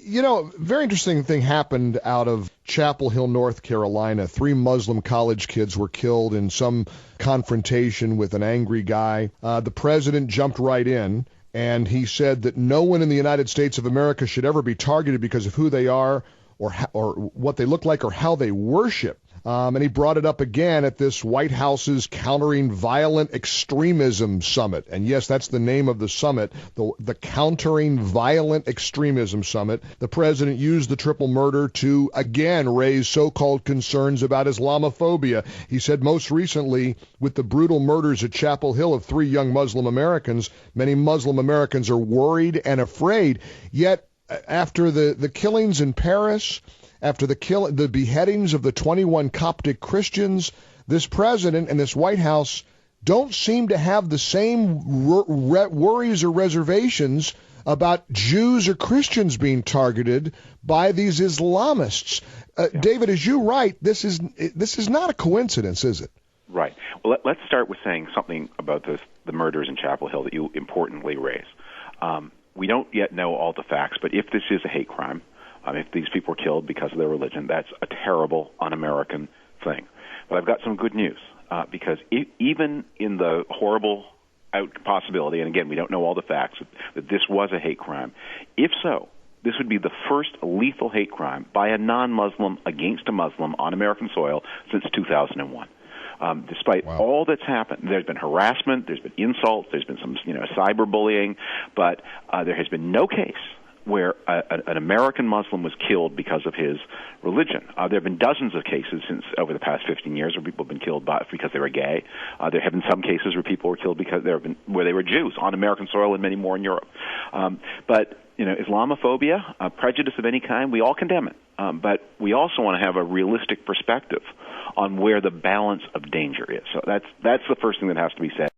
Very interesting thing happened out of Chapel Hill, North Carolina. 3 Muslim college kids were killed in some confrontation with an angry guy. The president jumped right in, and he said that no one in the United States of America should ever be targeted because of who they are or what they look like or how they worship. And he brought it up again at this White House's Countering Violent Extremism Summit. And yes, that's the name of the summit, the Countering Violent Extremism Summit. The president used the triple murder to again raise so-called concerns about Islamophobia. He said most recently, with the brutal murders at Chapel Hill of 3 young Muslim Americans, many Muslim Americans are worried and afraid. Yet, after the killings in Paris, after the beheadings of the 21 Coptic Christians, this president and this White House don't seem to have the same worries or reservations about Jews or Christians being targeted by these Islamists. David, as you write, this is not a coincidence, is it? Right. Well, let's start with saying something about the murders in Chapel Hill that you importantly raise. We don't yet know all the facts, but if this is a hate crime, if these people were killed because of their religion, that's a terrible, un-American thing. But I've got some good news, because even in the horrible possibility, and again, we don't know all the facts, that this was a hate crime, if so, this would be the first lethal hate crime by a non-Muslim against a Muslim on American soil since 2001. Despite all that's happened, there's been harassment, there's been insults, there's been some cyberbullying, but there has been no case where an American Muslim was killed because of his religion. There have been dozens of cases since over the past 15 years where people have been killed because they were gay. There have been some cases where people were killed because where they were Jews on American soil, and many more in Europe. But Islamophobia, prejudice of any kind, we all condemn it. But we also want to have a realistic perspective on where the balance of danger is. So that's the first thing that has to be said.